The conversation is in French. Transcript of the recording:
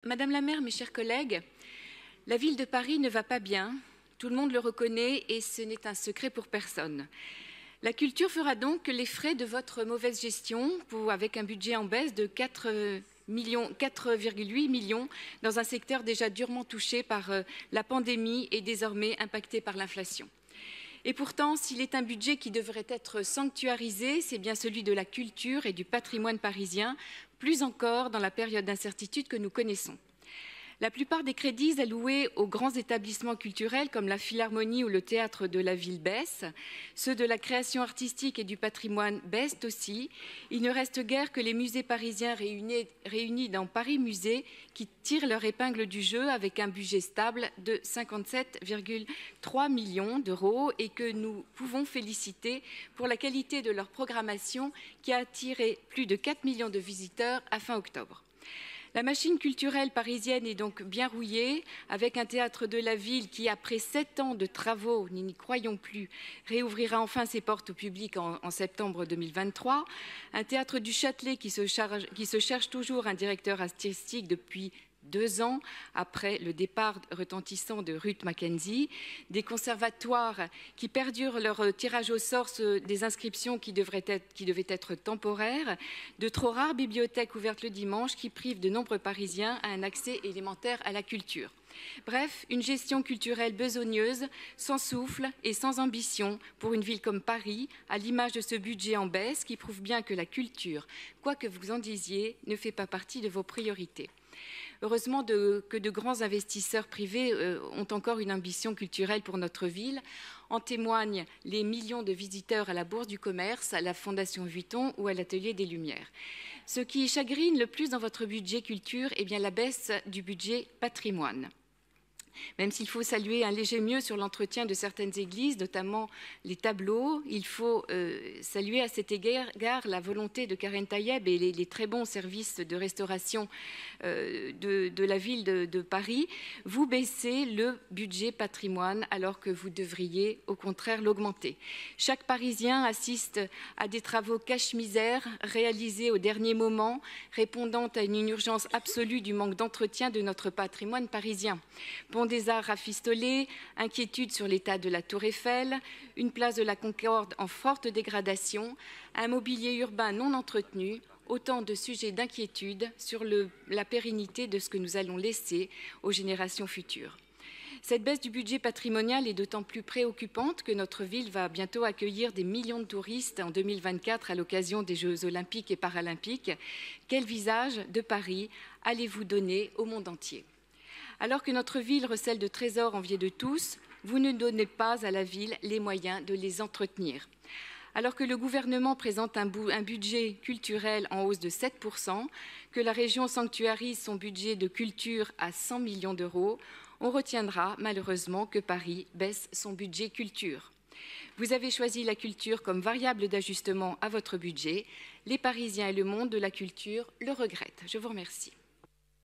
Madame la maire, mes chers collègues, la ville de Paris ne va pas bien, tout le monde le reconnaît et ce n'est un secret pour personne. La culture fera donc les frais de votre mauvaise gestion avec un budget en baisse de 4,8 millions dans un secteur déjà durement touché par la pandémie et désormais impacté par l'inflation. Et pourtant, s'il est un budget qui devrait être sanctuarisé, c'est bien celui de la culture et du patrimoine parisien, plus encore dans la période d'incertitude que nous connaissons. La plupart des crédits alloués aux grands établissements culturels comme la Philharmonie ou le Théâtre de la Ville baissent. Ceux de la création artistique et du patrimoine baissent aussi. Il ne reste guère que les musées parisiens réunis dans Paris Musée qui tirent leur épingle du jeu avec un budget stable de 57,3 millions d'euros et que nous pouvons féliciter pour la qualité de leur programmation qui a attiré plus de 4 millions de visiteurs à fin octobre. La machine culturelle parisienne est donc bien rouillée, avec un théâtre de la ville qui, après 7 ans de travaux, nous n'y croyons plus, réouvrira enfin ses portes au public en septembre 2023. Un théâtre du Châtelet qui se cherche toujours un directeur artistique depuis 2 ans après le départ retentissant de Ruth Mackenzie, des conservatoires qui perdurent leur tirage au sort des inscriptions qui devaient être temporaires, de trop rares bibliothèques ouvertes le dimanche qui privent de nombreux Parisiens à un accès élémentaire à la culture. Bref, une gestion culturelle besogneuse, sans souffle et sans ambition pour une ville comme Paris, à l'image de ce budget en baisse qui prouve bien que la culture, quoi que vous en disiez, ne fait pas partie de vos priorités. Heureusement que de grands investisseurs privés ont encore une ambition culturelle pour notre ville. En témoignent les millions de visiteurs à la Bourse du Commerce, à la Fondation Vuitton ou à l'Atelier des Lumières. Ce qui chagrine le plus dans votre budget culture, est bien la baisse du budget patrimoine. Même s'il faut saluer un léger mieux sur l'entretien de certaines églises, notamment les tableaux, il faut saluer à cet égard la volonté de Karen Tayeb et les très bons services de restauration de la ville de Paris. Vous baissez le budget patrimoine alors que vous devriez au contraire l'augmenter. Chaque Parisien assiste à des travaux cache-misère réalisés au dernier moment, répondant à une urgence absolue du manque d'entretien de notre patrimoine parisien. Pont des Arts rafistolés, inquiétude sur l'état de la Tour Eiffel, une place de la Concorde en forte dégradation, un mobilier urbain non entretenu, autant de sujets d'inquiétude sur la pérennité de ce que nous allons laisser aux générations futures. Cette baisse du budget patrimonial est d'autant plus préoccupante que notre ville va bientôt accueillir des millions de touristes en 2024 à l'occasion des Jeux olympiques et paralympiques. Quel visage de Paris allez-vous donner au monde entier ? Alors que notre ville recèle de trésors enviés de tous, vous ne donnez pas à la ville les moyens de les entretenir. Alors que le gouvernement présente un budget culturel en hausse de 7%, que la région sanctuarise son budget de culture à 100 millions d'euros, on retiendra malheureusement que Paris baisse son budget culture. Vous avez choisi la culture comme variable d'ajustement à votre budget. Les Parisiens et le monde de la culture le regrettent. Je vous remercie.